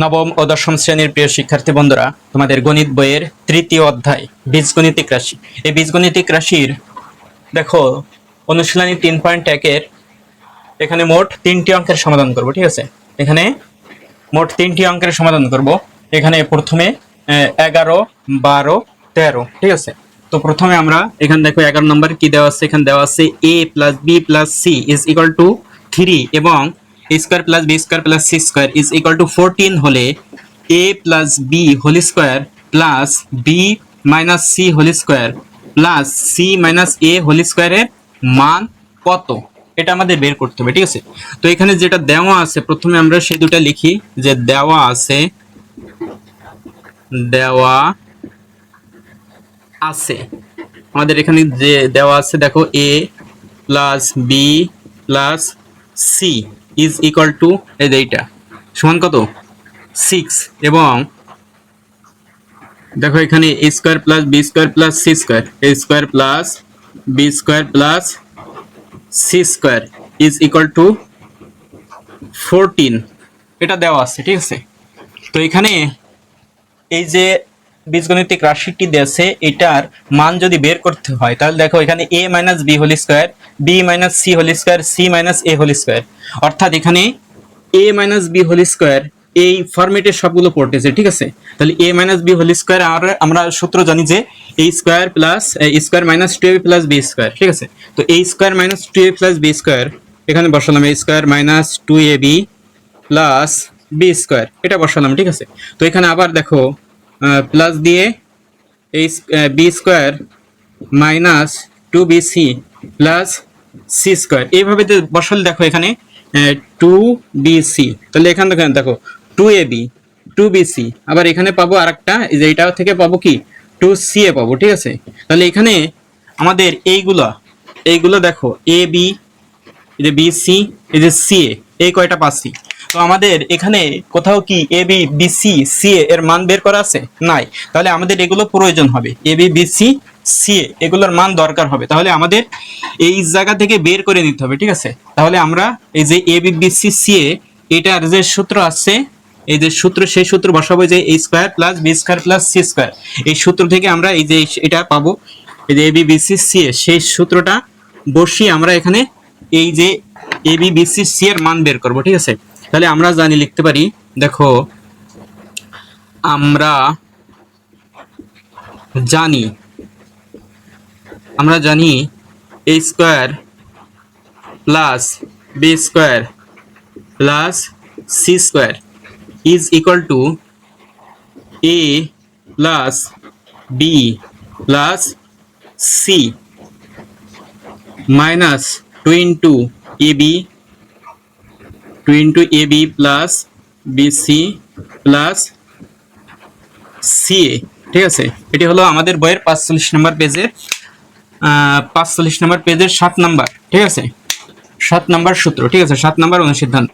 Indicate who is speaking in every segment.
Speaker 1: নবম ও দশম শ্রেণীর প্রিয় শিক্ষার্থী বন্ধুরা, তোমাদের গণিত বইয়ের তৃতীয় অধ্যায় বীজগণিতিক রাশি। এই বীজগণিতিক রাশির দেখো অনুশীলনী 3.1-এর এখানে মোট 3টি অঙ্কের সমাধান করব। ঠিক আছে, এখানে মোট 3টি অঙ্কের সমাধান করব। এখানে প্রথমে 11, 12, 13। ঠিক আছে, তো প্রথমে আমরা এখানে দেখো 11 নম্বর কি দেওয়া আছে, এখানে দেওয়া আছে a + b + c = 3 এবং a² + b² + c² = 14 হলে a + b² + b - c² + c - a² এর মান কত, এটা আমাদের বের করতে হবে। ঠিক আছে, তো এখানে যেটা দেওয়া আছে প্রথমে আমরা সেই দুটো লিখি। যে দেওয়া আছে আমাদের এখানে যে দেওয়া আছে দেখো a + b + c এইটা সমান কত 6 এবং দেখো এখানে a² + b² + c² a² + b² + c² = 14 এটা দেওয়া আছে। ঠিক আছে, তো এখানে এই যে বীজগণিতিক রাশিটি দিয়েছে এটার মান যদি বের করতে হয় তাহলে দেখো এখানে a - b² b - c² c - a² অর্থাৎ এখানে a - b² এই ফরম্যাটে সবগুলো পড়তেছে। ঠিক আছে, তাহলে a - b² আমরা সূত্র জানি যে a² + a² - 2ab + b²। ঠিক আছে, তো a² - 2ab + b² এখানে বসালাম a² - 2ab + b² এটা বসালাম। ঠিক আছে, তো এখানে আবার দেখো প্লাস দিয়ে b² - 2bc + c² এইভাবে বসালে দেখো এখানে 2bc, তাহলে এখানে দেখো 2ab 2bc, আবার এখানে পাবো আরেকটা, এই যে এটা থেকে পাবো কি 2ca পাবো। ঠিক আছে, তাহলে এখানে আমাদের এইগুলো দেখো ab, এই যে bc, এই যে ca, এই কয়টা পাচ্ছি। তো আমাদের এখানে কোথাও কি a b b c c এর মান বের করা আছে নাই, তাহলে আমাদের এগুলো প্রয়োজন হবে। a b b c c এগুলোর মান দরকার হবে, তাহলে আমাদের এই জায়গা থেকে বের করে নিতে হবে। ঠিক আছে, তাহলে আমরা এই যে a b b c c এটার যে সূত্র আছে, এই যে সূত্র সেই সূত্র বসাবো যে a² + b² + c² এই সূত্র থেকে আমরা এই যে এটা পাবো, এই যে a b b c c সেই সূত্রটা বসিয়ে আমরা এখানে এই যে a b b c c এর মান বের করব। ঠিক আছে, তাহলে আমরা জানি লিখতে পারি, দেখো আমরা জানি a² + b² + c² = a + b + c minus 2 ab plus bc plus ca। ঠিক আছে, এটি হলো আমাদের বইয়ের 45 নম্বর পেজের 7 নাম্বার। ঠিক আছে, 7 নাম্বার সূত্র। ঠিক আছে, 7 নাম্বার অনুসিদ্ধান্ত।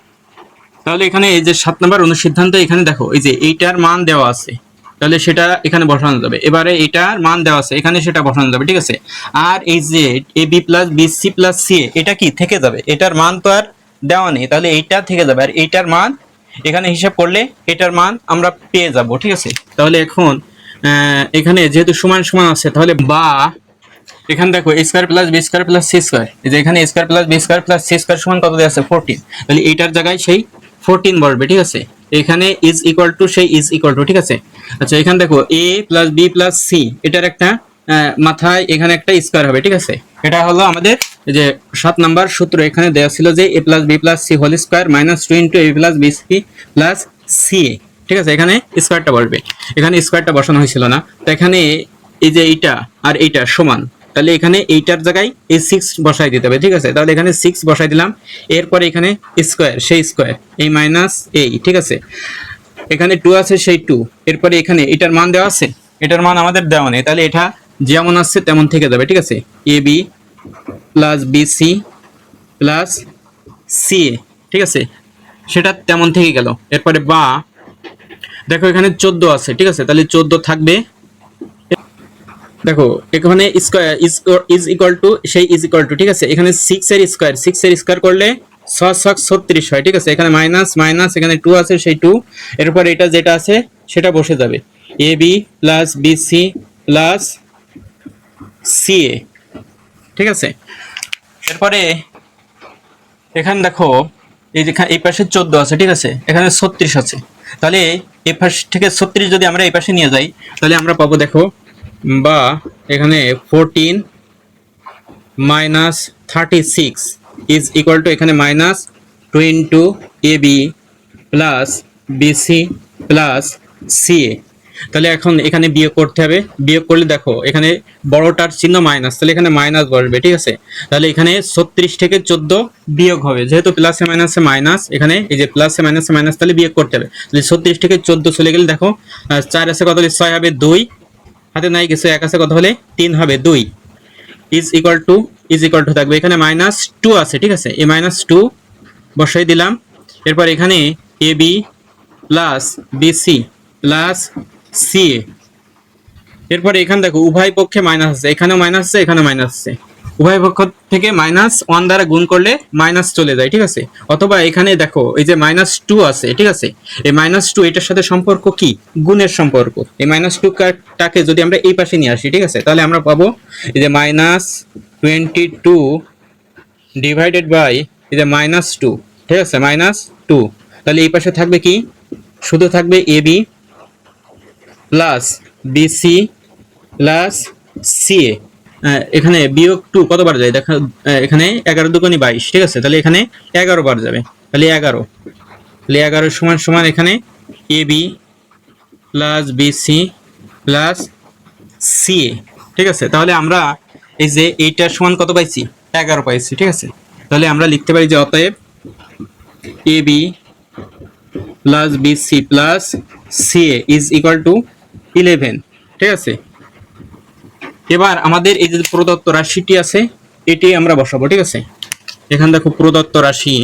Speaker 1: তাহলে এখানে এই যে 7 নাম্বার অনুসিদ্ধান্ত, এখানে দেখো এই যে এইটার মান দেওয়া আছে, তাহলে সেটা এখানে বসানো যাবে। এবারে এইটার মান দেওয়া আছে, এখানে সেটা বসানো যাবে। ঠিক আছে, আর এই যে ab + bc + ca এটা কি থেকে যাবে, এটার মান তো আর দেওয়া নেই, তাহলে এইটা থেকে যাবে, আর এইটার মান এখানে হিসাব করলে এটার মান আমরা পেয়ে যাব। ঠিক আছে, তাহলে এখন এখানে যেহেতু সমান সমান আছে, তাহলে বা এখানে দেখো a² + b² + c², এই যে এখানে a² + b² + c² সমান কত দেওয়া আছে 14, তাহলে এইটার জায়গায় সেই 14 বসবে। ঠিক আছে, এখানে ইজ ইকুয়াল টু সেই ইজ ইকুয়াল টু। ঠিক আছে, আচ্ছা এখানে দেখো a + b + c এটার একটা মাথায় এখানে একটা স্কয়ার হবে। ঠিক আছে, এটা হলো আমাদের যে 7 নাম্বার সূত্র। এখানে দেওয়া ছিল যে a + b + c² - 2 * a + bc + ca। ঠিক আছে, এখানে স্কয়ারটা বসবে, এখানে স্কয়ারটা বসানো হয়েছিল না, তো এখানে এই যে এইটা আর এইটা সমান, তাহলে এখানে এইটার জায়গায় এই 6 বসাই দিতে হবে। ঠিক আছে, তাহলে এখানে 6 বসাই দিলাম, এরপরে এখানে স্কয়ার সেই স্কয়ার এই মাইনাস এই। ঠিক আছে, এখানে 2 আছে সেই 2, এরপরে এখানে এটার মান দেওয়া আছে, এটার মান আমাদের দেওয়া নেই, তাহলে এটা যেমন আছে তেমন থেকে যাবে। ঠিক আছে, ab + bc + ca। ঠিক আছে, সেটা তেমন থেকে গেল। এরপরে বা দেখো এখানে 14 আছে। ঠিক আছে, তাহলে 14 থাকবে। দেখো এখানে স্কয়ার ইজ ইকুয়াল টু সেই ইজ ইকুয়াল টু। ঠিক আছে, এখানে 6 এর স্কয়ার করলে 6 হয়, ঠিক আছে। এখানে মাইনাস মাইনাস, এখানে 2 আছে, সেই 2, এরপর এটা যেটা আছে সেটা বসে যাবে, A B plus BC plus CA, ঠিক আছে। এরপরে এখানে দেখো এই যে এই পাশে 14 আছে, ঠিক আছে, এখানে 36 আছে, তাহলে এই পাশ থেকে 36 যদি আমরা এই পাশে নিয়ে যাই তাহলে আমরা পাবো দেখো, বা এখানে 14 মাইনাস 36 ইজ ইকুয়াল টু এখানে minus 2 into A B plus BC plus CA. তাহলে এখন এখানে বিয়োগ করতে হবে, বিয়োগ করলে দেখো এখানে বড়টার চিহ্ন মাইনাস, তাহলে এখানে মাইনাস বসবে, ঠিক আছে। তাহলে এখানে 36 থেকে 14 বিয়োগ হবে, যেহেতু প্লাসে মাইনাসে মাইনাস, এখানে এই যে প্লাসে মাইনাসে মাইনাস, তাহলে বিয়োগ করতে হবে। তাহলে 36 থেকে 14 চলে গেলে দেখো 4 আছে কত হলে 6 হবে 2, হাতে নাই কিছু, 1 আছে কত হলে 3 হবে 2, ইজ ইকুয়াল টু থাকবে এখানে মাইনাস 2 আছে, ঠিক আছে, এই মাইনাস 2 বসাই দিলাম। এরপর এখানে A B plus BC plus CA. এরপরে এখানে দেখো উভয় পক্ষে মাইনাস আছে, এখানেও মাইনাস আছে, এখানেও মাইনাস আছে, উভয় পক্ষ থেকে -1 দ্বারা গুণ করলে মাইনাস চলে যায়, ঠিক আছে। অথবা এখানে দেখো এই যে -2 আছে, ঠিক আছে, এই -2 এটার সাথে সম্পর্ক কি, গুণের সম্পর্ক। এই -2 টাকে যদি আমরা এই পাশে নিয়ে আসি, ঠিক আছে, তাহলে আমরা পাবো এই যে -22 ডিভাইডেড বাই এই যে -2, ঠিক আছে, -2। তাহলে এই পাশে থাকবে কি, শুধু থাকবে A B plus BC plus CA. এখানে বিয়োগ 2 কতবার যায় দেখো, এখানে 11 দুগুণে 22, ঠিক আছে, তাহলে এখানে 11 বার যাবে, তাহলে 11, তাহলে 11 সমান সমান এখানে A B plus BC plus CA, ঠিক আছে। তাহলে আমরা এই যে এইটার সমান কত পাইছি, 11 পাইছি, ঠিক আছে। তাহলে আমরা লিখতে পারি যে অতএব A B plus BC plus CA is equal to 11, ঠিক আছে। এবার আমাদের এই যে প্রদত্ত রাশিটি আছে এটি আমরা বসাবো, ঠিক আছে। এখানে দেখো প্রদত্ত রাশি,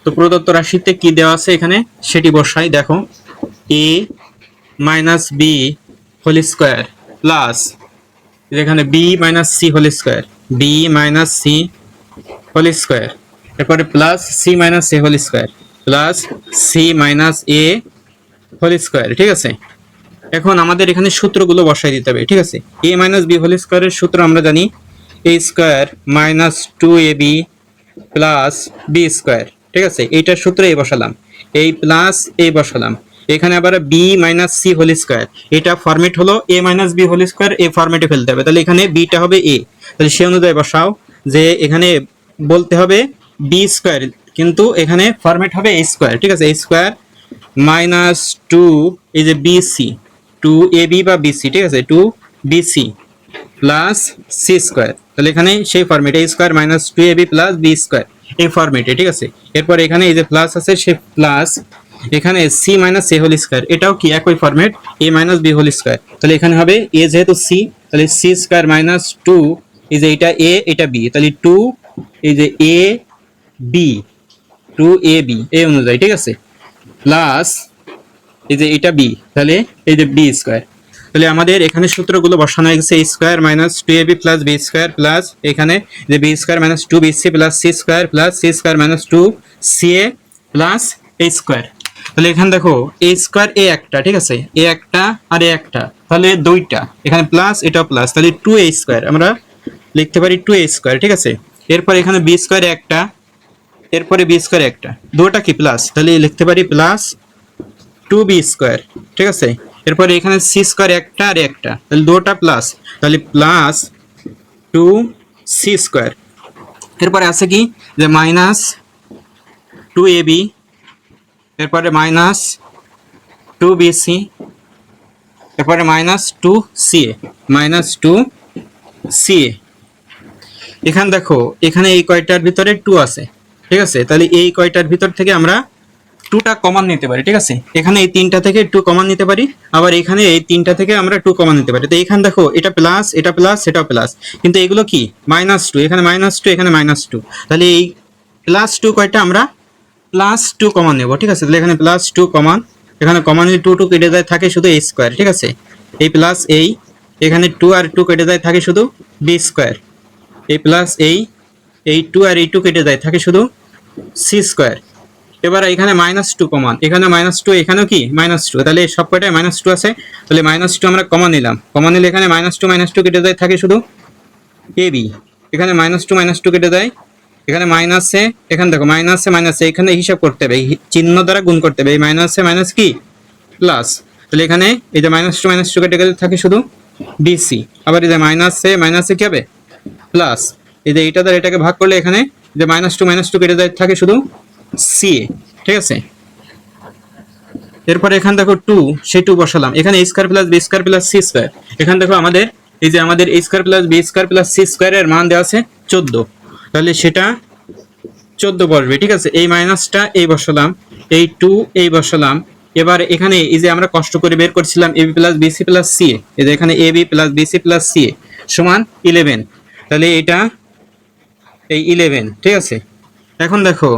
Speaker 1: তো প্রদত্ত রাশিতে কি দেওয়া আছে এখানে সেটি বসাই। দেখো A minus B whole square plus এখানে B minus C whole square, B minus C whole square, এরপরে plus C minus A whole square plus C minus A whole square, ঠিক আছে। এখন আমাদের এখানে সূত্রগুলো বসাই দিতে হবে, ঠিক আছে। এ মাইনাস বি হোল স্কোয়ারের সূত্র আমরা জানি A square minus 2ab plus B square, ঠিক আছে। এইটার সূত্র এ বসালাম, এই প্লাস এ বসালাম, এখানে আবার b minus C whole square, এটা ফরম্যাট হলো a minus B whole square, এ ফরম্যাটে ফেলতে হবে, তাহলে এখানে বিটা হবে এ, তাহলে সে অনুযায়ী বসাও যে এখানে বলতে হবে বি স্কোয়ার, কিন্তু এখানে ফরম্যাট হবে এ স্কোয়ার, ঠিক আছে, এ স্কোয়ার মাইনাস 2 এই যে বিসি 2ab বা বিসি, ঠিক আছে, 2bc প্লাস সি স্কোয়ার, তাহলে এখানে সেই ফরম্যাটে A square minus 2ab plus B square এই ফরম্যাটে, ঠিক আছে। এরপর এখানে এই যে প্লাস আছে সে প্লাস, এখানে C minus A whole square, এটাও কি একই ফরম্যাট এ মাইনাস বি হোল স্কোয়ার, তাহলে এখানে হবে এ যেহেতু সি, তাহলে সি স্কোয়ার মাইনাস 2 এই যে এটা এ এটা বি, তাহলে 2 এই যে এ বি 2ab এই অনুযায়ী, ঠিক আছে, প্লাস এই যে এটা বি, তাহলে এই যে বি স্কোয়ার। তাহলে আমাদের এখানে সূত্রগুলো বসানো হয়ে গেছে A square minus 2ab plus B square plus এখানে যে B square minus 2bc plus C square plus C square minus 2ca plus A square. তাহলে এখানে দেখো এ স্কোয়ার এ একটা, ঠিক আছে, এ একটা আর এ একটা, তাহলে দুইটা, এখানে প্লাস এটাও প্লাস, তাহলে 2a স্কোয়ার আমরা লিখতে পারি 2a স্কোয়ার, ঠিক আছে। এরপর এখানে বি স্কোয়ার একটা, এরপরে বি স্কোয়ার একটা, দুটো কি প্লাস, তাহলে লিখতে পারি প্লাস 2b স্কোয়ার, ঠিক আছে। এরপরে এখানে সি স্কোয়ার একটা আর একটা, তাহলে দুটো প্লাস, তাহলে প্লাস 2c স্কোয়ার। এরপরে আছে কি যে মাইনাস 2ab, এরপরে মাইনাস 2bc, এরপরে মাইনাস 2ca। এখানে দেখো এখানে এই কয়টার ভিতরে 2 আছে, ঠিক আছে, তাহলে এই কয়টার ভিতর থেকে আমরা 2টা কমন নিতে পারি, ঠিক আছে। এখানে এই 3টা থেকে 2 কমন নিতে পারি, আবার এখানে এই 3টা থেকে আমরা 2 কমন নিতে পারি। তো এখানে দেখো এটা প্লাস এটা প্লাস এটাও প্লাস, কিন্তু এগুলো কি -2, এখানে -2 এখানে -2, তাহলে এই +2 কয়টা আমরা +2 কমন নেব, ঠিক আছে। তাহলে এখানে +2 কমন, এখানে কমন যদি 2 কেটে যায় থাকে শুধু a স্কয়ার, ঠিক আছে, এই প্লাস এই এখানে 2 আর 2 কেটে যায়, থাকে শুধু বি স্কোয়ার। এই প্লাস এই 2 আর এই 2 কেটে যায়, থাকে শুধু সি স্কোয়ার। এবার এখানে -2 কমন, এখানে -2, এখানেও কি -2, তাহলে সব কয়টায় -2 আছে, তাহলে -2 আমরা কমন নিলাম। কমন নিলে এখানে -2 কেটে যায়, থাকে শুধু এ বি। এখানে -2 কেটে যায়, এখানে মাইনাসে, এখানে দেখো মাইনাসে এখানে হিসাব করতে হবে, চিহ্ন দ্বারা গুণ করতে হবে। এই মাইনাসে মাইনাস কি প্লাস, তাহলে এখানে এই যে -2 কেটে গেলে থাকে শুধু বিসি। আবার এই যে মাইনাসে কি হবে প্লাস, এই যে এইটা দ্বারা এটাকে ভাগ করলে এখানে যে -2 কেটে যায়, থাকে শুধু সি এ। ঠিক আছে, এরপরে এখানে দেখো 2, সেই 2 বসালাম। এখানে a square plus B square plus C square. এখানে দেখো আমাদের এই যে আমাদের a square plus B square plus C স্কয়ারের মান দেওয়া আছে 14, তাহলে সেটা 14 বসবে। ঠিক আছে, এই মাইনাসটা এই বসালাম, এই 2 এই বসালাম। এবার এখানে এই যে আমরা কষ্ট করে বের করছিলাম AB plus BC plus C A, এই যে এখানে AB plus BC plus C A সমান 11, তাহলে এটা এই 11। ঠিক আছে, এখন দেখো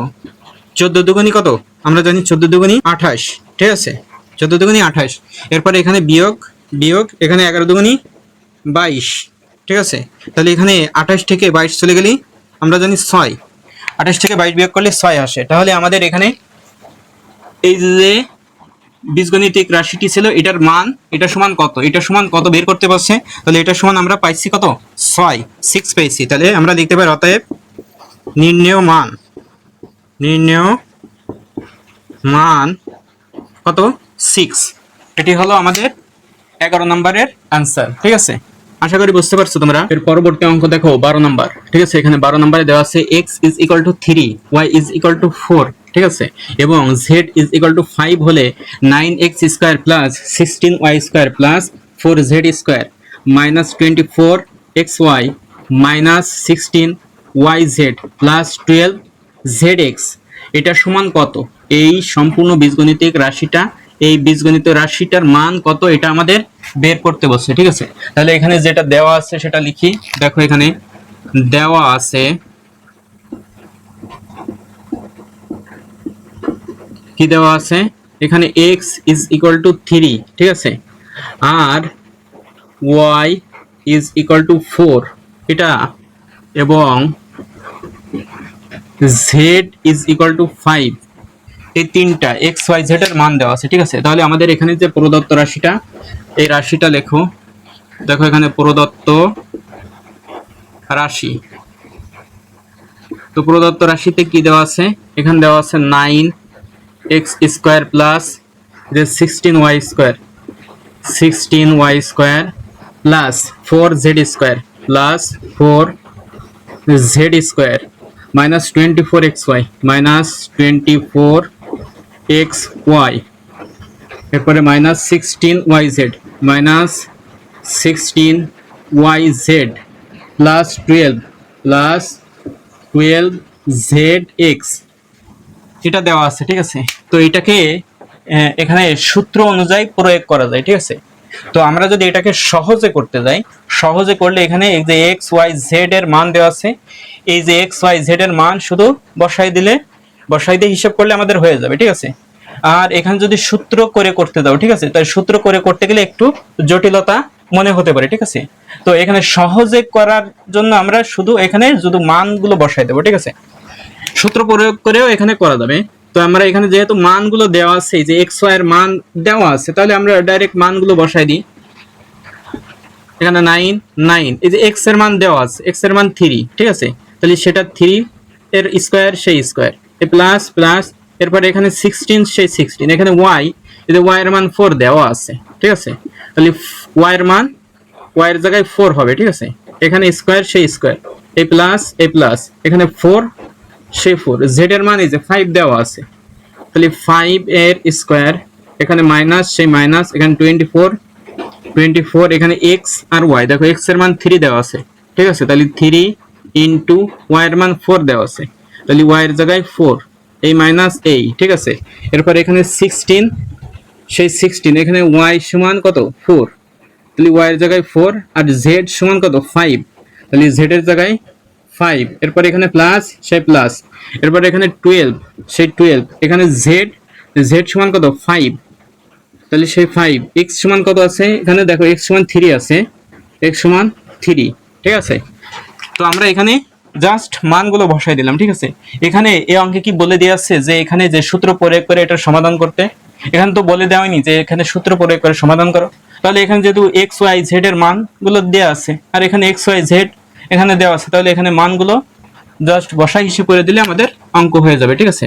Speaker 1: 14 দুগুণী কত, আমরা জানি 14 দুগুণী 28। ঠিক আছে, 14 দুগুণী 28। এরপরে এখানে বিয়োগ এখানে 11 দুগুণী 22। ঠিক আছে, তাহলে এখানে 28 থেকে 22 চলে গেলেই আমরা জানি 6। 28 থেকে 22 বিয়োগ করলে 6 আসে। তাহলে আমাদের এখানে এই যে বীজগণিতিক রাশিটি ছিল, এটার মান, এটা সমান কত, এটা সমান কত বের করতে পারছে। তাহলে এটা সমান আমরা পাইছি কত, 6 পেয়েছি। তাহলে আমরা লিখতে পারি অতএব নির্ণেয় মান কত, 6। এটি হলো আমাদের 11 নম্বরের আনসার। ঠিক আছে, আশা করি বুঝতে পারছো তোমরা। এর পরবর্তী অঙ্ক দেখো 12 নম্বর। ঠিক আছে, এখানে 12 নম্বরে দেওয়া আছে x = 3, y = 4। ঠিক আছে, এবং z = 5 হলে 9x² + 16y² + 4z² -24xy -16yz + 12zx এটা সমান কত। এই সম্পূর্ণ বীজগণিতিক রাশিটা, এই বীজগণিত রাশিটার মান কত, এটা আমাদের বের করতে বলছে। ঠিক আছে, তাহলে এখানে যেটা দেওয়া আছে সেটা লিখি। দেখো এখানে দেওয়া আছে, কি দেওয়া আছে এখানে, x = 3। ঠিক আছে, আর y = 4 এটা, এবং z = 5, এই তিনটা এক্স ওয়াই জেড এর মান দেওয়া আছে। ঠিক আছে, তাহলে আমাদের এখানে যে প্রদত্ত রাশিটা, এই রাশিটা লেখো। দেখো এখানে প্রদত্ত রাশি, তো প্রদত্ত রাশিতে কি দেওয়া আছে, এখানে দেওয়া আছে 9x² প্লাস যে 16y² plus 4z² plus 4z² -24xy -24xy, এরপরে -16yz -16yz প্লাস 12zx এটা দেওয়া আছে। ঠিক আছে, তো এটাকে এখানে সূত্র অনুযায়ী প্রয়োগ করা যায়। ঠিক আছে, তো আমরা যদি এটাকে সহজে করতে যাই, সহজে করলে এখানে এই যে এক্স ওয়াই জেড এর মান দেওয়া আছে, এই যে এক্স ওয়াই জেড এর মান শুধু বসাই দিয়ে হিসাব করলে আমাদের হয়ে যাবে। ঠিক আছে, আর এখানে যদি সূত্র করে করতে দাও, ঠিক আছে, তাই সূত্র করে করতে গেলে একটু জটিলতা মনে হতে পারে। ঠিক আছে, তো এখানে সহজে করার জন্য আমরা শুধু এখানে শুধু মানগুলো বসাই দেবো। ঠিক আছে, সূত্র প্রয়োগ করেও এখানে করা যাবে। তো আমরা এখানে যেহেতু মানগুলো দেওয়া আছে, যে এক্স ওয়াই এর মান দেওয়া আছে, তাহলে আমরা ডাইরেক্ট মানগুলো বসাই দিই। এখানে 9, এই যে এক্স এর মান দেওয়া আছে, এক্স এর মান 3। ঠিক আছে, তাহলে সেটা 3 এর স্কয়ার, সেই স্কয়ার, এ প্লাস প্লাস, এরপর এখানে 16 সেই 16, এখানে ওয়াই, এই যে ওয়াই এর মান 4 দেওয়া আছে। ঠিক আছে, তাহলে ওয়াই এর মান, ওয়াই এর জায়গায় 4 হবে। ঠিক আছে, এখানে স্কয়ার সেই স্কয়ার, এ প্লাস এখানে 4 সেই 4, জেড এর মান এই যে 5 দেওয়া আছে, তাহলে 5 এর স্কয়ার, এখানে মাইনাস সেই মাইনাস, এখানে 24 এখানে এক্স আর ওয়াই, দেখো এক্স এর মান 3 দেওয়া আছে। ঠিক আছে, তাহলে 3 ইনটু ওয়াই এর মান 4 দেওয়া আছে, তাহলে ওয়াই এর জায়গায় 4, এই মাইনাস এই। ঠিক আছে, এরপর এখানে 16 সেই 16, এখানে ওয়াই সমান কত 4, তাহলে ওয়াই এর জায়গায় 4, আর জেড সমান কত 5, তাহলে জেড এর জায়গায় 5, এরপর এখানে প্লাস সেই প্লাস, এরপর এখানে 12 সেই 12, এখানে জেড সমান কত 5, তাহলে সেই 5, x সমান কত আছে, এখানে দেখো x সমান 3 আছে, x সমান 3, ঠিক আছে। তো আমরা এখানে জাস্ট মানগুলো বসাই দিলাম, ঠিক আছে। এখানে এই অঙ্কে কি বলে দেওয়া আছে যে এখানে যে সূত্র প্রয়োগ করে এটা সমাধান করতে, এখানে তো বলে দেওয়া হয়নি যে এখানে সূত্র প্রয়োগ করে সমাধান করো। তাহলে এখানে যেহেতু এক্স ওয়াই জেড এর মানগুলো দেওয়া আছে আর এখানে এক্স ওয়াই জেড এখানে দেওয়া আছে, তাহলে এখানে মানগুলো জাস্ট বসাই হিসেব করে দিলে আমাদের অঙ্ক হয়ে যাবে, ঠিক আছে।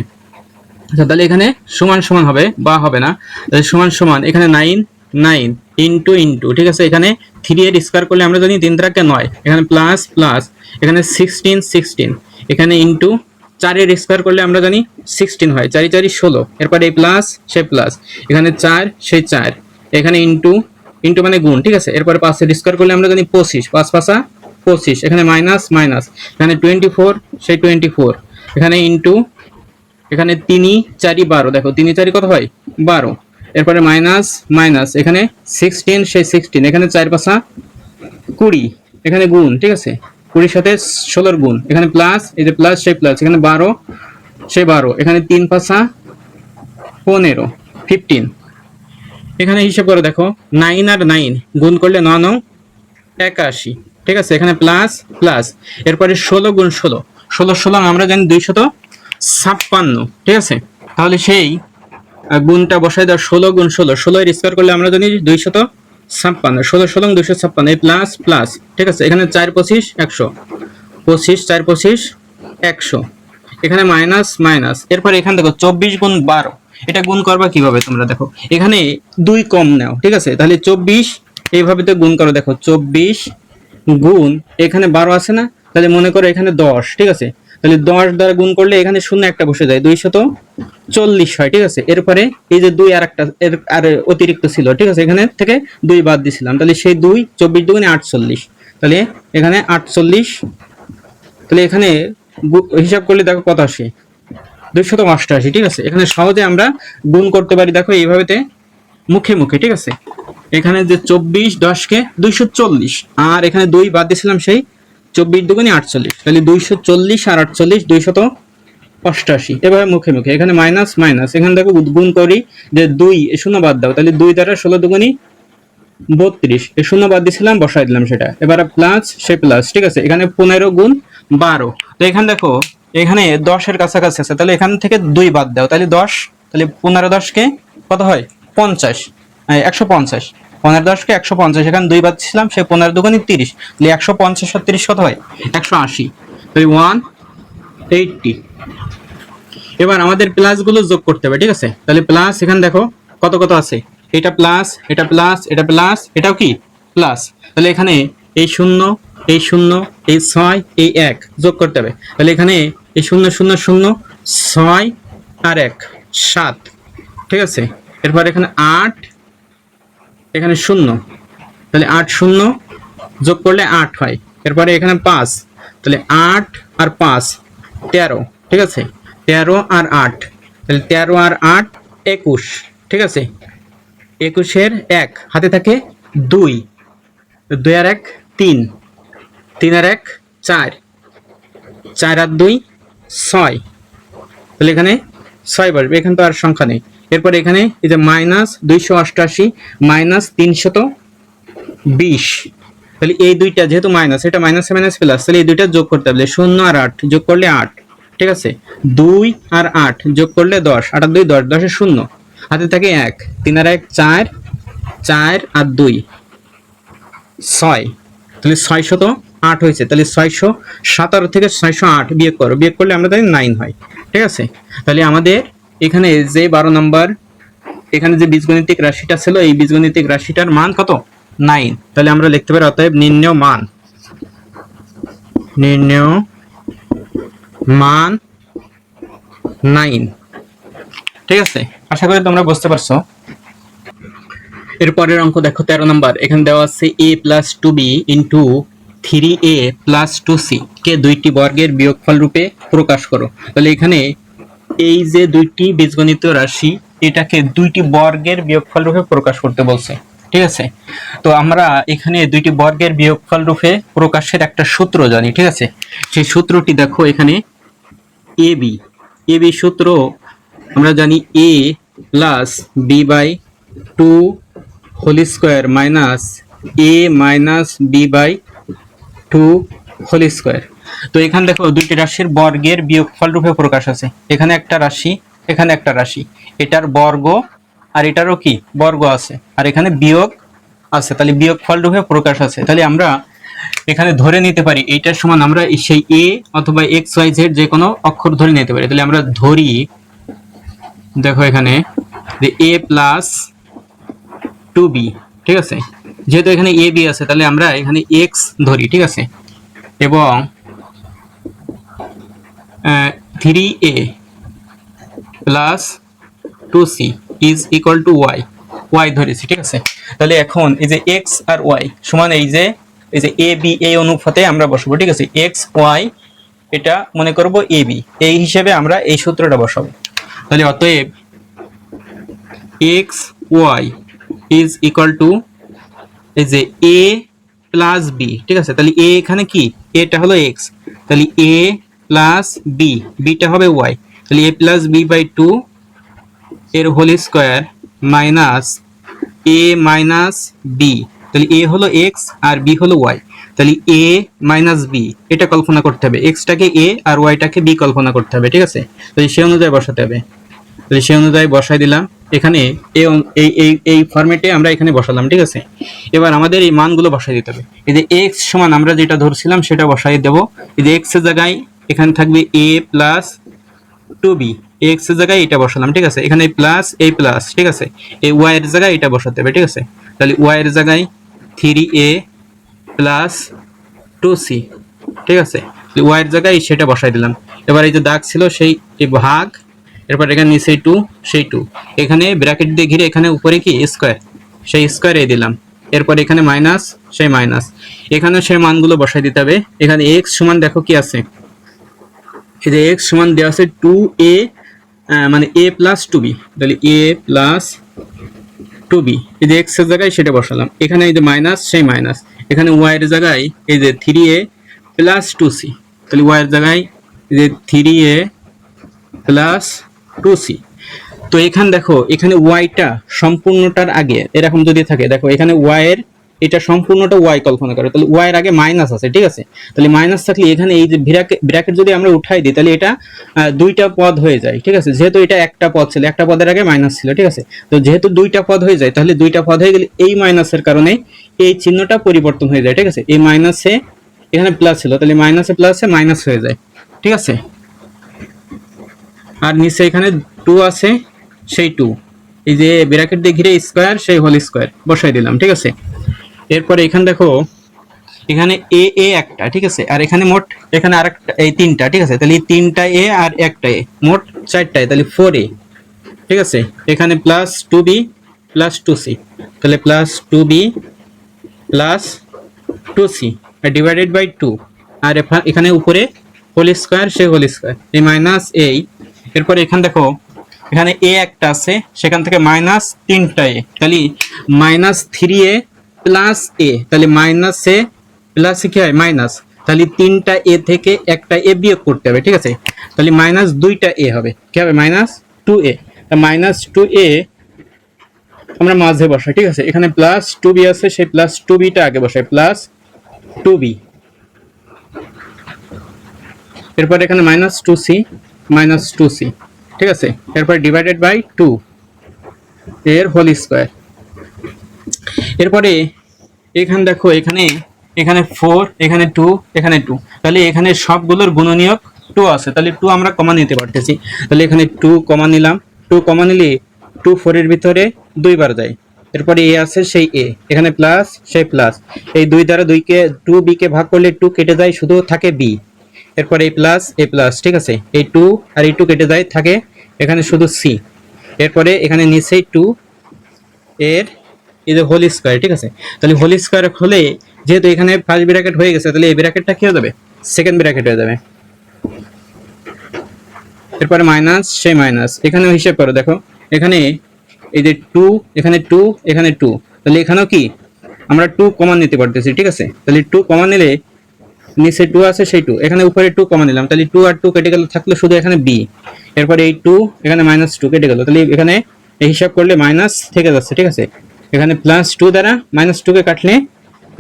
Speaker 1: আচ্ছা, তাহলে এখানে সমান সমান হবে বা হবে না, সমান সমান এখানে 9 9 ইন্টু ইন্টু, ঠিক আছে। এখানে 3 এর স্কয়ার করলে আমরা জানি 3 3 9, এখানে প্লাস প্লাস, এখানে 16 16, এখানে ইন্টু 4 এর স্কয়ার করলে আমরা জানি 16 হয়, 4 4 16, এরপর এই প্লাস সে প্লাস, এখানে 4 সেই 4, এখানে ইন্টু ইন্টু মানে গুণ, ঠিক আছে। এরপর 5 এর স্কয়ার করলে আমরা জানি 25, 5 5 25, এখানে মাইনাস মাইনাস, এখানে 24 সেই 24, এখানে ইন্টু, এখানে 3 4 12, দেখো 3 4 কত হয় 12, এরপরে মাইনাস মাইনাস, এখানে 16 সেই 16, এখানে 4 5 20, এখানে গুণ, ঠিক আছে। 20 সাথে 16 গুণ, এখানে প্লাস, এই যে প্লাস সেই প্লাস, এখানে 12 সেই 12, এখানে 3 5 15 15, এখানে হিসাব করে দেখো 9 আর 9 গুণ করলে 9 9 81, ঠিক আছে। এখানে প্লাস প্লাস, এরপরে 16 গুণ 16, 16 16 আমরা জানি 256, ঠিক আছে। তাহলে সেই গুণটা বসাই দাও, 16 গুণ 16, 16 এর স্কয়ার করলে আমরা জানি 256, 16 16 256, এই প্লাস প্লাস, ঠিক আছে। এখানে 4 25 100, 25 4 25 100, এখানে মাইনাস মাইনাস, এরপর এখানে দেখো 24 গুণ 12, এটা গুণ করবা কিভাবে তোমরা দেখো, এখানে 2 কম নাও, ঠিক আছে। তাহলে 24 এইভাবে তো গুণ করো, দেখো 24 গুণ এখানে 12 আছে না, তাহলে মনে করো এখানে 10, ঠিক আছে। তাহলে 10 দ্বারা গুণ করলে এখানে শূন্য একটা বসে যায়, 240 হয়, ঠিক আছে। এরপরে এই যে 2 আর একটা আর অতিরিক্ত ছিল, ঠিক আছে, এখানে থেকে 2 বাদ দিছিলাম, তাহলে সেই 2 24 দুগুণে 48, তাহলে এখানে 48, তাহলে এখানে হিসাব করলে দেখো কত আসে 288, ঠিক আছে। এখানে সহজে আমরা গুণ করতে পারি, দেখো এইভাবে মুখে মুখে, ঠিক আছে। এখানে যে 24 10 কে 240, আর এখানে 2 বাদ দিয়েছিলাম সেই 24 দুগুণে 48, তাহলে 240 আর 48 288, এভাবে মুখে মুখে। এখানে মাইনাস মাইনাস, এখানে দেখো গুণ করি যে 2 এ শূন্য বাদ দাও, তাহলে 2 দ্বারা 16 দুগুণে 32, এ শূন্য বাদ দিয়েছিলাম বসাই দিলাম সেটা, এবার প্লাস সে প্লাস, ঠিক আছে। এখানে 15 গুণ 12, তো এখানে দেখো এখানে 10 এর কাছাকাছি আছে, তাহলে এখান থেকে 2 বাদ দাও, তাহলে 10, তাহলে 15 10 কে কত হয় 50, 150, 15 10 কে 150, এখানে 2 বাদ দিয়েছিলাম, সে 15 দুগুণে 30, তাহলে 150 আর 30 কত হয় 180, তাহলে 180। এবার আমাদের প্লাস গুলো যোগ করতে হবে, ঠিক আছে। তাহলে প্লাস এখানে দেখো কত কত আছে, এটা প্লাস এটা প্লাস এটা প্লাস এটাও কি প্লাস, তাহলে এখানে এই 0 এই 0 এই 6 এই 1 যোগ করতে হবে, তাহলে এখানে এই 0 0 0 6 আর 1 7, ঠিক আছে। এরপর এখানে 8, এখানে 0, তাহলে 8 0 যোগ করলে 8 হয়, এরপরে এখানে 5, তাহলে 8 আর 5 13, ঠিক আছে। 13 আর 8, তাহলে 13 আর 8 21, ঠিক আছে। 21 এর 1 হাতে থাকে 2, 2 আর 1 3, 3 আর 1 4, 4 আর 2 6, তাহলে এখানে 6 বসবে, এখানে তো আর সংখ্যা নেই। এরপর এখানে এই যে মাইনাস 288 মাইনাস 320, তাহলে এই দুইটা যেহেতু মাইনাস, এটা মাইনাস মাইনাস প্লাস, তাহলে এই দুইটা যোগ করতে হবে, 0 আর 8 যোগ করলে 8, ঠিক আছে। 2 আর 8 যোগ করলে 10, 8 আর 2 10, 10 এর 0 হাতে থাকে 1, 3 আর 1 4, 4 আর 2 6, তাহলে 608 হয়েছে, তাহলে 617 থেকে 608 বিয়োগ করো, বিয়োগ করলে আমরা জানি 9 হয়, ঠিক আছে। তাহলে আমাদের এখানে যে 12 নম্বর এখানে যে বীজগণিতিক রাশিটা ছিল, এই বীজগণিতিক রাশিটার মান কত 9, তাহলে আমরা লিখতে পারি অতএব নির্ণেয় মান 9, ঠিক আছে। আশা করি তোমরা বুঝতে পারছো। এরপরের অঙ্ক দেখো 13 নম্বর, এখানে দেওয়া আছে a plus 2b into 3a plus 2c কে দুইটি বর্গের বিয়োগফল রূপে প্রকাশ করো। তাহলে এখানে এই যে দুইটি বীজগণিত রাশি, এটাকে দুইটি বর্গের বিয়োগফল রূপে প্রকাশ করতে বলছে, ঠিক আছে। তো আমরা এখানে দুইটি বর্গের বিয়োগফল রূপে প্রকাশের একটা সূত্র জানি, ঠিক আছে। সেই সূত্রটি দেখো এখানে ab সূত্র আমরা জানি a plus b by 2 whole square minus a minus b by two whole square. তো এখানে দেখো দুইটি রাশির বর্গের বিয়োগফল রূপে প্রকাশ আছে, এখানে একটা রাশি এখানে একটা রাশি, এটার বর্গ আর এটারও কি বর্গ আছে, আর এখানে বিয়োগ আছে, তাহলে বিয়োগফল রূপে প্রকাশ আছে। তাহলে আমরা এখানে ধরে নিতে পারি এইটার সমান আমরা সেই এ অথবা এক্স ওয়াই জেড যে কোনো অক্ষর ধরে নিতে পারি। তাহলে আমরা ধরি, দেখো এখানে যে এ প্লাস টু বি, ঠিক আছে, যেহেতু এখানে এ বি আছে তাহলে আমরা এখানে এক্স ধরি, ঠিক আছে, এবং 3a plus 2c is equal to y ধরেছি, ঠিক আছে। তাহলে এখন এই যে এক্স আর ওয়াই সমান এই যে এ বি এই অনুপাতে আমরা বসাবো, ঠিক আছে, এক্স ওয়াই এটা মনে করব এ বি, এই হিসেবে আমরা এই সূত্রটা বসাবো। তাহলে অতএব x y is equal to এই যে এ প্লাস বি, ঠিক আছে, তাহলে এ এখানে কি এটা হলো এক্স, তাহলে এ প্লাস বি, বিটা হবে ওয়াই, তাহলে এ প্লাস বি বাই টু এর whole square minus a minus B, তাহলে এ হলো এক্স আর বি হলো ওয়াই, তাহলে এ মাইনাস বি এটা কল্পনা করতে হবে, এক্সটাকে এ আর ওয়াইটাকে বি কল্পনা করতে হবে, ঠিক আছে। তাহলে সেই অনুযায়ী বসাতে হবে, তাহলে সেই অনুযায়ী বসাই দিলাম এখানে এই ফরম্যাটে আমরা এখানে বসালাম, ঠিক আছে। এবার আমাদের এই মানগুলো বসাই দিতে হবে। এই যে এক্স সমান আমরা যেটা ধরছিলাম সেটা বসাই দেব। এই যে এক্স এর জায়গায় এখানে থাকবে এ প্লাস টু বি, এক্স এর জায়গায় এটা বসালাম, ঠিক আছে, এখানে প্লাস এই প্লাস, ঠিক আছে, এই ওয়াই এর জায়গায় এটা বসাতে হবে, ঠিক আছে। তাহলে ওয়াই এর জায়গায় 3a প্লাস 2c, ঠিক আছে, ওয়াই এর জায়গায় সেটা বসাই দিলাম। এবার এই যে দাগ ছিল সেই ভাগ, এরপর এখানে নিচে 2 সেই 2, এখানে ব্র্যাকেট দিয়ে ঘিরে এখানে উপরে কি স্কয়ার, সেই স্কয়ারে দিলাম, এরপর এখানে মাইনাস সেই মাইনাস, এখানে সেই মানগুলো বসাই দিতে হবে। এখানে x সমান দেখো কি আছে, এই যে x সমান দেওয়া আছে 2a মানে a প্লাস 2b, তাহলে a প্লাস 2b, এই যে x এর জায়গায় সেটা বসালাম, এখানে এই যে মাইনাস সেই মাইনাস, এখানে y এর জায়গায় এই যে 3a প্লাস 2c, তাহলে y এর জায়গায় এই যে 3a প্লাস 2c। তো এখানে দেখো এখানে ওয়াইটা সম্পূর্ণটার আগে এরকম যদি থাকে, দেখো এখানে ওয়াই এর এটা সম্পূর্ণটা ওয়াই কল্পনা করো, তাহলে ওয়াই এর আগে মাইনাস আছে, ঠিক আছে, তাহলে মাইনাস থাকলে এখানে এই যে ব্র্যাকেট যদি আমরা উঠাই দিই তাহলে এটা দুইটা পদ হয়ে যায়, ঠিক আছে, যেহেতু এটা একটা পদ ছিল, একটা পদের আগে মাইনাস ছিল, ঠিক আছে, তো যেহেতু দুইটা পদ হয়ে যায় তাহলে দুইটা পদ হয়ে গেলে এই মাইনাসের কারণে এই চিহ্নটা পরিবর্তন হয়ে যায়, ঠিক আছে, এই মাইনাসে এখানে প্লাস ছিল তাহলে মাইনাসে প্লাসে মাইনাস হয়ে যায়, ঠিক আছে। আর নিচে এখানে 2 আছে সেই 2, এই যে ব্র্যাকেট দিয়ে ঘিরে স্কয়ার সেই হোল স্কয়ার বসাই দিলাম, ঠিক আছে। এরপরে এখানে দেখো এখানে এ এ একটা, ঠিক আছে, আর এখানে মোট এখানে আরেকটা এই তিনটা, ঠিক আছে, তাহলে এই তিনটা এ আর একটা এ মোট চারটায়, তাহলে 4a, ঠিক আছে, এখানে প্লাস 2b প্লাস 2c, তাহলে প্লাস 2b প্লাস 2c আর ডিভাইডেড বাই 2, আর এখানে উপরে হোল স্কয়ার সেই হোল স্কয়ার, এই মাইনাস এই, এরপরে এখানে দেখো এখানে এ একটা আছে সেখান থেকে মাইনাস তিনটা এ, তাহলে মাইনাস 3a প্লাস এ, তাহলে মাইনাস এ প্লাস কি হয় মাইনাস, তাহলে তিনটা এ থেকে একটা এ বিয়োগ করতে হবে, ঠিক আছে, তাহলে মাইনাস দুইটা এ হবে, কি হবে মাইনাস 2a, মাইনাস 2a আমরা মাঝে বসাই, ঠিক আছে, এখানে প্লাস 2b আছে সেই প্লাস 2b টা আগে বসাই, প্লাস 2b, এরপর এখানে মাইনাস 2c মাইনাস 2c, ঠিক আছে, এরপর ডিভাইডেড বাই 2 এর হোল স্কয়ার। এরপরে এখানে দেখো এখানে 4 এখানে 2 এখানে 2, তাহলে এখানে সবগুলোর গুণনীয়ক 2 আছে, তাহলে 2 আমরা কমন নিতে পারতেছি, তাহলে এখানে 2 কমন নিলাম, 2 কমন নিলে 2 4 এর ভিতরে দুইবার যায়, এরপরে এ আছে সেই এ, এখানে প্লাস সেই প্লাস, এই 2 দ্বারা 2b কে ভাগ করলে 2 কেটে যায় শুধু থাকে b, এরপরে এই প্লাস এ প্লাস, ঠিক আছে, এই 2 আর এই 2 কেটে যায় থাকে এখানে শুধু c, এরপরে এখানে নিচেই 2 এর এই যে হোল স্কয়ার, ঠিক আছে, তাহলে হোল স্কয়ার হলে যেহেতু এখানে ফার্স্ট ব্র্যাকেট হয়ে গেছে তাহলে এই ব্র্যাকেটটা কি হয়ে যাবে সেকেন্ড ব্র্যাকেট হয়ে যাবে, এরপরে মাইনাস সেই মাইনাস, এখানে হিসাব করো দেখো এখানে এই যে 2 এখানে 2 এখানে 2, তাহলে এখানেও কি আমরা 2 কমন নিতে পারতেছি, ঠিক আছে, তাহলে 2 কমন নিলে নিচে 2 আছে সেই 2, এখানে উপরে 2 কমন নিলাম, তাহলে 2 আর 2 কেটে গেল থাকলো শুধু এখানে b, এরপরে এই 2 এখানে মাইনাস 2 কেটে গেল, তাহলে এখানে এই হিসাব করলে মাইনাস থেকে যাচ্ছে, ঠিক আছে, এখানে +2 দ্বারা -2 কে কাটলে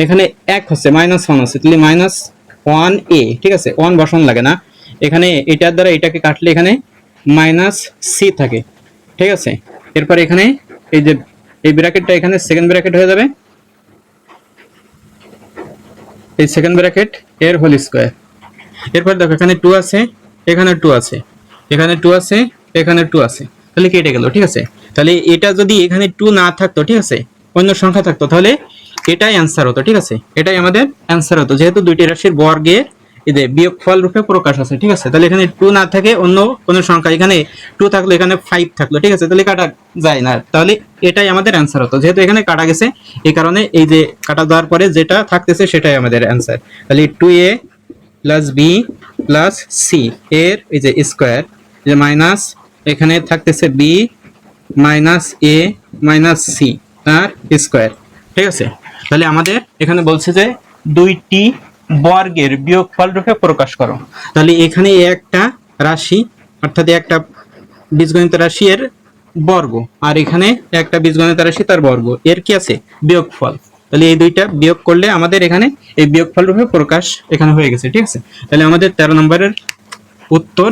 Speaker 1: এখানে 1 হচ্ছে -1 হচ্ছে, তাহলে -1a, ঠিক আছে, 1 বসানো লাগে না। এখানে এটার দ্বারা এটাকে কাটলে এখানে -c থাকে, ঠিক আছে। এরপর এখানে এই যে এই ব্র্যাকেটটা এখানে সেকেন্ড ব্র্যাকেট হয়ে যাবে, এই সেকেন্ড ব্র্যাকেট এর হোল স্কয়ার। এরপর দেখো এখানে 2 আছে, এখানে 2 আছে, এখানে 2 আছে, এখানে 2 আছে, তাহলে কেটে গেল, ঠিক আছে। তাহলে এটা যদি এখানে 2 না থাকতো, ঠিক আছে, অন্য সংখ্যা থাকতো, তাহলে এটাই অ্যান্সার হতো, ঠিক আছে, এটাই আমাদের অ্যান্সার হতো, যেহেতু দুইটি রাশির বর্গের এই যে বিয়োগফল রূপে প্রকাশ আছে, ঠিক আছে। তাহলে এখানে 2 না থাকে অন্য কোন সংখ্যা, এখানে 2 থাকলো, এখানে 5 থাকলো, ঠিক আছে, তাহলে কাটা যায় না, তাহলে এটাই আমাদের অ্যান্সার হতো। যেহেতু এখানে কাটা গেছে, এই কারণে এই যে কাটা দেওয়ার পরে যেটা থাকতেছে সেটাই আমাদের অ্যান্সার। তাহলে 2a + b + c এর এই যে স্কয়ার, যে মাইনাস এখানে থাকতেছে b - a - c তার স্কয়ার, ঠিক আছে। তাহলে আমাদের এখানে বলছে যে দুইটি বর্গের বিয়োগফল রূপে প্রকাশ করো। তাহলে এখানে একটা রাশি, অর্থাৎ একটা বীজগণিত রাশি এর বর্গ, আর এখানে একটা বীজগণিত রাশি তার বর্গ, এর কি আছে বিয়োগফল। তাহলে এই দুইটা বিয়োগ করলে আমাদের এখানে এই বিয়োগফল রূপে প্রকাশ এখানে হয়ে গেছে, ঠিক আছে। তাহলে আমাদের 13 নম্বরের উত্তর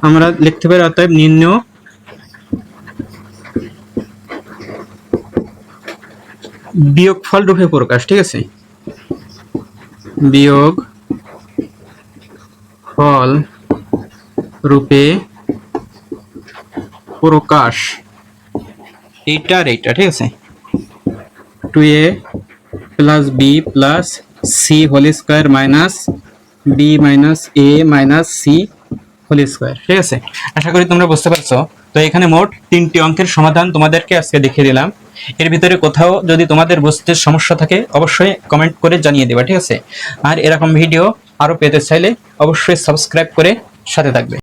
Speaker 1: আমরা লিখতে পারি, অতএব নির্ণয় বিয়োগফল রূপে প্রকাশ, ঠিক আছে, বিয়োগ ফল রূপে প্রকাশ এইটার এইটা, ঠিক আছে, 2a + b + c whole square - b - a - c whole square, ঠিক আছে। আশা করি তোমরা বুঝতে পারছো। তো এখানে মোট 3টি অঙ্কের সমাধান তোমাদেরকে আজকে দেখিয়ে দিলাম। এর ভিতরে কোথাও যদি তোমাদের বুঝতে সমস্যা থাকে অবশ্যই কমেন্ট করে জানিয়ে দেবা, ঠিক আছে। আর এরকম ভিডিও আরো পেতে চাইলে অবশ্যই সাবস্ক্রাইব করে সাথে থাকবে।